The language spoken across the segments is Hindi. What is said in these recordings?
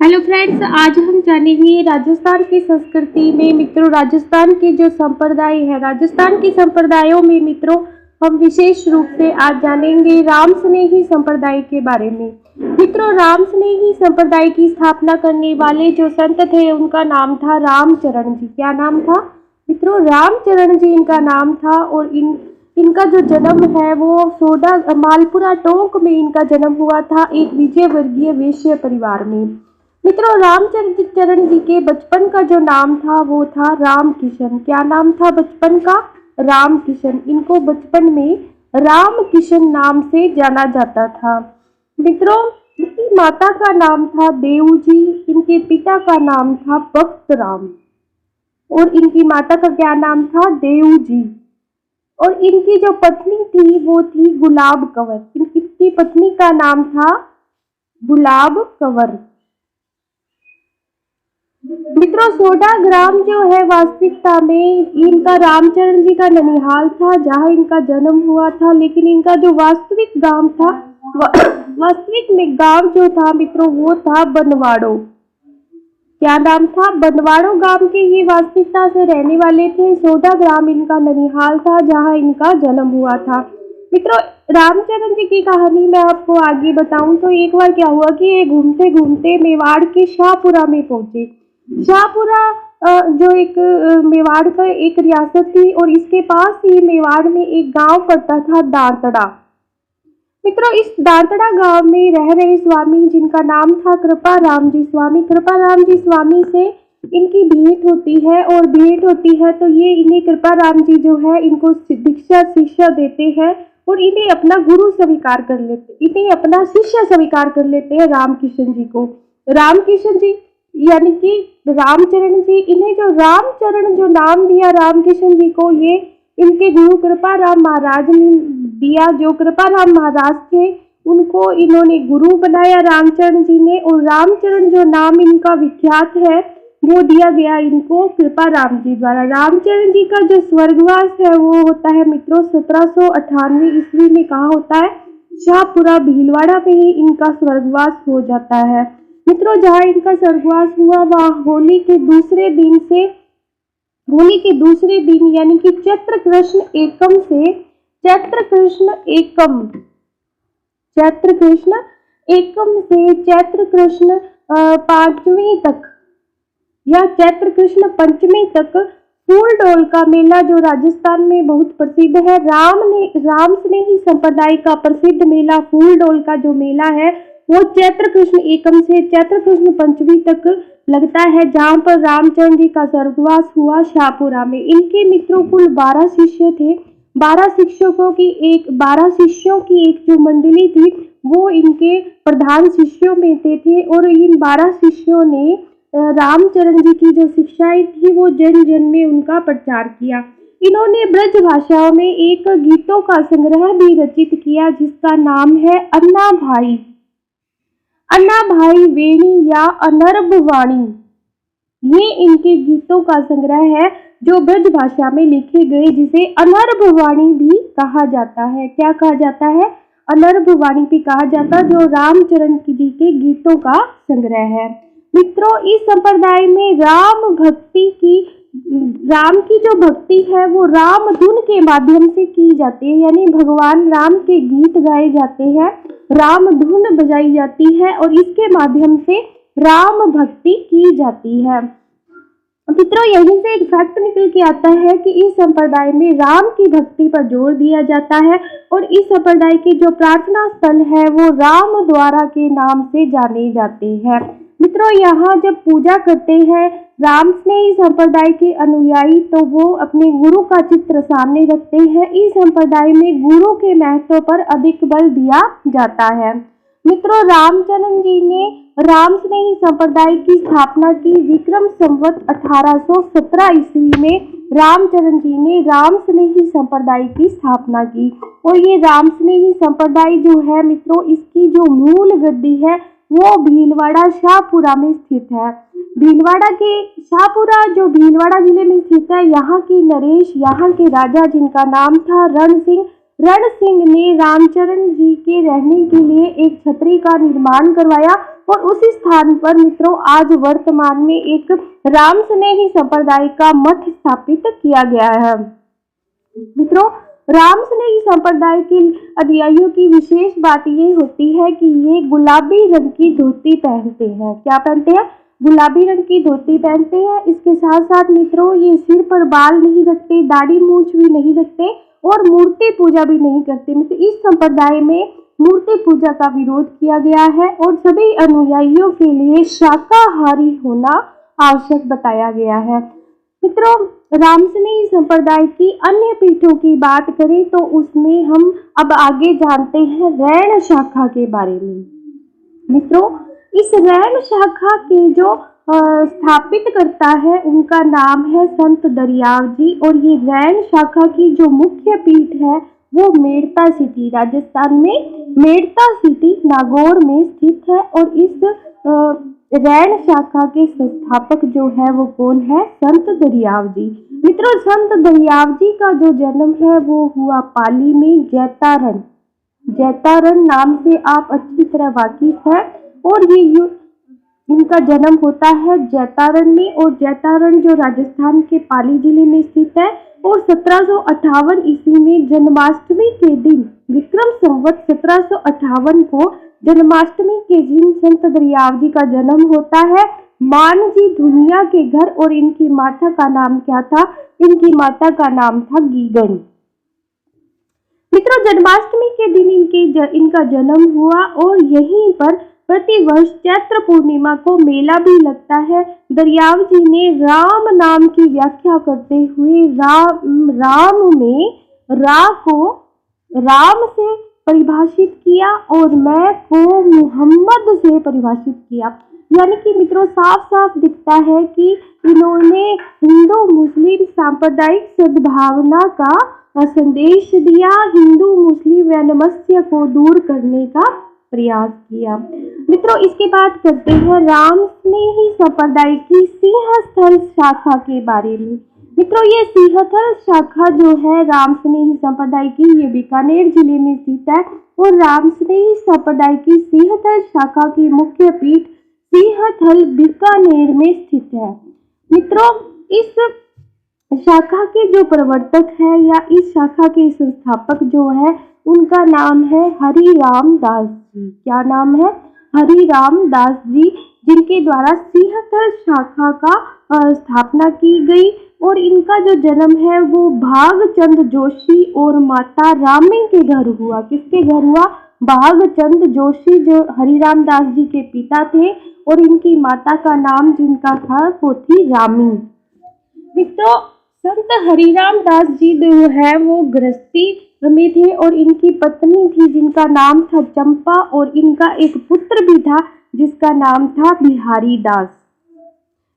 हेलो फ्रेंड्स, आज हम जानेंगे राजस्थान की संस्कृति में मित्रों राजस्थान के जो संप्रदाय है, राजस्थान के संप्रदायों में मित्रों हम विशेष रूप से आज जानेंगे राम स्नेही संप्रदाय के बारे में। मित्रों, राम स्नेही संप्रदाय की स्थापना करने वाले जो संत थे उनका नाम था रामचरण जी। क्या नाम था मित्रों? रामचरण जी इनका नाम था। और इनका जो जन्म है वो सोडा मालपुरा टोंक में इनका जन्म हुआ था, एक विजय वर्गीय वैश्य परिवार में। मित्रों, रामचरण जी के बचपन का जो नाम था वो था राम किशन। क्या नाम था बचपन का? राम किशन। इनको बचपन में राम किशन नाम से जाना जाता था। मित्रों, इनकी माता का नाम था देव जी, इनके पिता का नाम था भक्त राम। और इनकी माता का क्या नाम था? देव जी। और इनकी जो पत्नी थी वो थी गुलाब कंवर। इनकी पत्नी का नाम था गुलाब कंवर। मित्रों, सोडा ग्राम जो है वास्तविकता में इनका रामचरण जी का ननिहाल था जहां इनका जन्म हुआ था, लेकिन इनका जो वास्तविक गांव था वास्तविक में गांव जो था मित्रों वो था बनवाड़ो। क्या नाम था? बनवाड़ो गांव के ये वास्तविकता से रहने वाले थे। सोडा ग्राम इनका ननिहाल था जहां इनका जन्म हुआ था। मित्रों, रामचरण जी की कहानी मैं आपको आगे बताऊं तो एक बार क्या हुआ कि ये घूमते घूमते मेवाड़ के शाहपुरा में पहुंचे। शाहपुरा जो एक मेवाड़ का एक रियासत थी और इसके पास ही मेवाड़ में एक गांव पड़ता था दांतड़ा। मित्रों, इस दांतड़ा गांव में रह रहे स्वामी जिनका नाम था कृपा राम जी स्वामी। कृपा राम जी स्वामी से इनकी भेंट होती है और भेंट होती है तो ये इन्हें कृपा राम जी जो है इनको दीक्षा शिक्षा देते हैं और इन्हें अपना गुरु स्वीकार कर लेते, इन्हें अपना शिष्य स्वीकार कर लेते हैं रामकिशन जी को। रामकिशन जी यानी कि रामचरण जी, इन्हें जो रामचरण जो नाम दिया रामकिशन जी को, ये इनके गुरु कृपा राम महाराज ने दिया। जो कृपा राम महाराज थे उनको इन्होंने गुरु बनाया रामचरण जी ने, और रामचरण जो नाम इनका विख्यात है वो दिया गया इनको कृपा राम जी द्वारा। रामचरण जी का जो स्वर्गवास है वो होता है मित्रों 1798 ईस्वी में। कहाँ होता है? शाहपुरा भीलवाड़ा में ही इनका स्वर्गवास हो जाता है। मित्रों, जहाँ इनका स्वर्गवास हुआ वहाँ होली के दूसरे दिन यानी कि चैत्र कृष्ण एकम से चैत्र कृष्ण पांचवी तक या चैत्र कृष्ण पंचमी तक फूल डोल का मेला जो राजस्थान में बहुत प्रसिद्ध है, राम स्नेही संप्रदाय का प्रसिद्ध मेला फूल डोल का जो मेला है वो चैत्र कृष्ण एकम से चैत्र कृष्ण पंचमी तक लगता है, जहां पर रामचंद्र जी का स्वर्गवास हुआ शाहपुरा में। इनके मित्रों कुल 12 शिष्य थे। 12 शिष्यों की एक जो मंडली थी वो इनके प्रधान शिष्यों में थे और इन 12 शिष्यों ने रामचरण जी की जो शिक्षाएं थी वो जन जन में उनका प्रचार किया। इन्होंने ब्रज भाषाओं में एक गीतों का संग्रह भी रचित किया जिसका नाम है अन्ना भाई वेणी या अनर्ब वाणी। ये इनके गीतों का संग्रह है जो ब्रज भाषा में लिखे गए, जिसे अनर्ब वाणी भी कहा जाता है। क्या कहा जाता है? अनर्ब वाणी भी कहा जाता है, जो रामचरण जी के गीतों का संग्रह है। मित्रों, इस संप्रदाय में राम की जो भक्ति है वो राम धुन के माध्यम से की जाती है, यानी भगवान राम के गीत गाए जाते हैं, राम धुन बजाई जाती है और इसके माध्यम से राम भक्ति की जाती है। मित्रों, यहीं से एक फैक्ट निकल के आता है कि इस संप्रदाय में राम की भक्ति पर जोर दिया जाता है और इस संप्रदाय के जो प्रार्थना स्थल है वो राम द्वारा के नाम से जाने जाते हैं। मित्रों, यहाँ जब पूजा करते हैं राम स्नेही संप्रदाय के अनुयायी तो वो अपने गुरु का चित्र सामने रखते हैं। इस संप्रदाय में गुरु के महत्व पर अधिक बल दिया जाता है। मित्रों, रामचरण जी ने राम स्नेही संप्रदाय की स्थापना की। विक्रम संवत 1817 ईस्वी में रामचरण जी ने राम स्नेही संप्रदाय की स्थापना की और ये राम स्नेही संप्रदाय जो है मित्रों, इसकी जो मूल गद्दी है वो भीलवाड़ा शाहपुरा में स्थित है। भीलवाड़ा जिले में स्थित है। यहाँ की नरेश, यहाँ के राजा जिनका नाम था रण सिंह ने रामचरण जी के रहने के लिए एक छतरी का निर्माण करवाया और उसी स्थान पर मित्रों आज वर्तमान में एक राम स्नेही संप्रदाय का मठ स्थापित किया गया है। मित्रों, राम स्नेही संप्रदाय के अनुयायियों की विशेष बात ये होती है कि ये गुलाबी रंग की धोती पहनते हैं। क्या पहनते हैं? गुलाबी रंग की धोती पहनते हैं। इसके साथ साथ मित्रों ये सिर पर बाल नहीं रखते, दाढ़ी मूंछ भी नहीं रखते और मूर्ति पूजा भी नहीं करते। मतलब इस संप्रदाय में मूर्ति पूजा का विरोध किया गया है और सभी अनुयायियों के लिए शाकाहारी होना आवश्यक बताया गया है। मित्रों, रामस्नेही संप्रदाय की अन्य पीठों की बात करें तो उसमें हम अब आगे जानते हैं रैण शाखा के बारे में। मित्रों, इस रैण शाखा के जो स्थापित करता है उनका नाम है संत दरियाव जी और ये रैण शाखा की जो मुख्य पीठ है वो मेड़ता सिटी, राजस्थान में मेड़ता सिटी नागौर में स्थित है। और इस रैण शाखा के संस्थापक जो है वो कौन है? संत दरियाव जी। मित्रों, संत दरियाव जी का जो जन्म है वो हुआ पाली में जैतारण। जैतारण नाम से आप अच्छी तरह वाकिफ है और ये इनका जन्म होता है जैतारण में और जैतारण जो राजस्थान के पाली जिले में स्थित है। और 1758 ईस्वी में जन्माष्टमी के दिन विक्रम संवत 1758 को जन्माष्टमी के दिन संत दरियाव जी का जन्म होता है मान जी धुनिया के घर। और इनकी माता का नाम क्या था? इनकी माता का नाम था गीगन। मित्रों, जन्माष्टमी के दिन इनका जन्म हुआ और यहीं पर प्रतिवर्ष चैत्र पूर्णिमा को मेला भी लगता है। दरियाव जी ने राम नाम की व्याख्या करते हुए राम में रा को राम से परिभाषित किया और मैं को मोहम्मद से परिभाषित किया। यानी कि मित्रों साफ साफ दिखता है कि इन्होंने हिंदू मुस्लिम सांप्रदायिक सद्भावना का संदेश दिया, हिंदू मुस्लिम वैमनस्य को दूर करने का प्रयास किया। मित्रों, इसके बाद करते हैं राम स्नेही संप्रदाय की सिंहस्थल शाखा के बारे में। मित्रों, ये सिंहस्थल शाखा जो है राम स्नेही संप्रदाय की ये बीकानेर जिले में स्थित है और राम स्नेही संप्रदाय की सिंहस्थल शाखा की मुख्य पीठ सिंहस्थल बीकानेर में स्थित है। मित्रों, इस शाखा के जो प्रवर्तक है या इस शाखा के संस्थापक जो है उनका नाम है हरिराम दास जी। क्या नाम है? हरिराम दास जी, जिनके द्वारा सिंहस्थल शाखा का स्थापना की गई। और इनका जो जन्म है वो भागचंद जोशी और माता रामी के घर हुआ। किसके घर हुआ? भागचंद जोशी जो हरिराम दास जी के पिता थे और इनकी माता का नाम जिनका था वो थी रामी। मित्रों, संत हरिराम दास जी जो है वो गृहस्थी में थे और इनकी पत्नी थी जिनका नाम था चंपा और इनका एक पुत्र भी था जिसका नाम था बिहारी दास।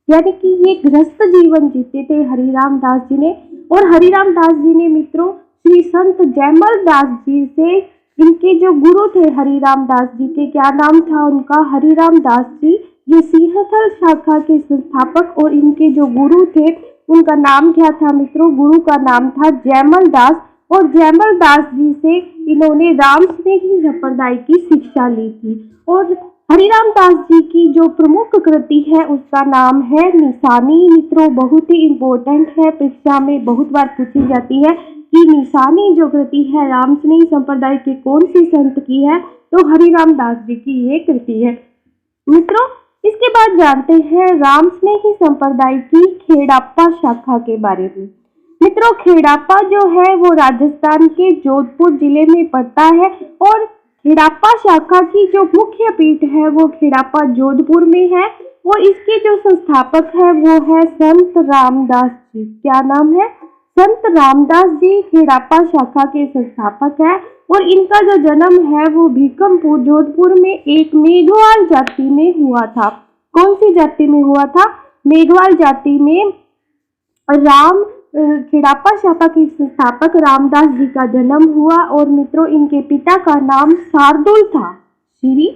यानी कि ये गृहस्थ जीवन जीते थे हरिराम दास जी ने। और हरिराम दास जी ने मित्रों श्री संत जयमल दास जी से, इनके जो गुरु थे हरिराम दास जी के, क्या नाम था उनका? हरिराम दास जी। ये सिंहस्थल शाखा के संस्थापक और इनके जो गुरु थे उनका नाम क्या था मित्रों? गुरु का नाम था जयमल दास। और जयमल दास जी से इन्होंने राम स्नेही संप्रदाय की शिक्षा ली थी। और हरिराम दास जी की जो प्रमुख कृति है उसका नाम है निशानी। मित्रों, बहुत ही इम्पोर्टेंट है, परीक्षा में बहुत बार पूछी जाती है कि निशानी जो कृति है राम स्नेही संप्रदाय के कौन सी संत की है? तो हरिराम दास जी की ये कृति है। मित्रों, इसके बाद जानते हैं राम स्नेही संप्रदाय की खेड़ाप्पा शाखा के बारे में। मित्रों, खेड़ाप्पा जो है वो राजस्थान के जोधपुर जिले में पड़ता है और खेड़ाप्पा शाखा की जो मुख्य पीठ है वो खेड़ाप्पा जोधपुर में है और इसके जो संस्थापक है वो है संत रामदास जी। क्या नाम है? संत रामदास जी खेड़ाप्पा शाखा के संस्थापक है और इनका जो जन्म है वो भीकमपुर जोधपुर में एक मेघवाल जाति में हुआ था। कौन सी जाति में हुआ था? मेघवाल जाति में। खेड़ाप्पा शाखा के संस्थापक रामदास जी का जन्म हुआ और मित्रों इनके पिता का नाम शार्दुल था। श्री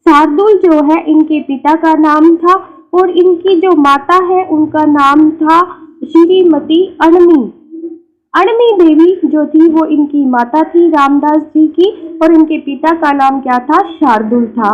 शार्दुल जो है इनके पिता का नाम था और इनकी जो माता है उनका नाम था श्रीमती अणमी। अणमी देवी जो थी वो इनकी माता थी रामदास जी की और इनके पिता का नाम क्या था? शार्दुल था।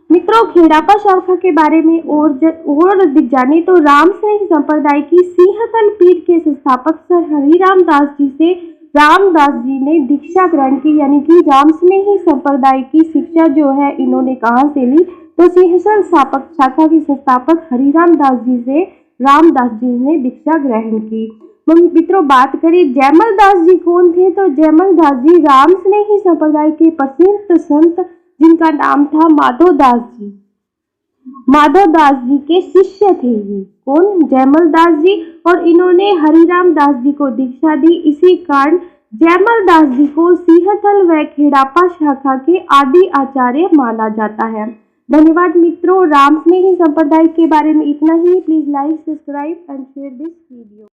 मित्रों, खेड़ापा शाखा के बारे में और अधिक जाने तो रामस्नेही संप्रदाय की सिंहतल पीठ के संस्थापक सर हरिराम दास जी से रामदास जी ने दीक्षा ग्रहण की, यानी कि रामस्नेही संप्रदाय की शिक्षा जो है इन्होंने कहाँ से ली, तो सिंहतल शाखा के संस्थापक हरिराम दास जी से रामदास जी ने दीक्षा ग्रहण की। मित्रों, बात करें जयमल दास जी कौन थे, तो जयमल दास जी रामस्नेही संप्रदाय के प्रसिद्ध संत जिनका नाम था माधवदास जी, माधवदास जी के शिष्य थे ये। कौन? जयमल दास जी। और इन्होंने हरिराम दास जी को दीक्षा दी। इसी कारण जयमल दास जी को सिंहतल व खेड़ापा शाखा के आदि आचार्य माना जाता है। धन्यवाद मित्रों। रामस्नेही संप्रदाय के बारे में इतना ही। Please like, subscribe and share this video.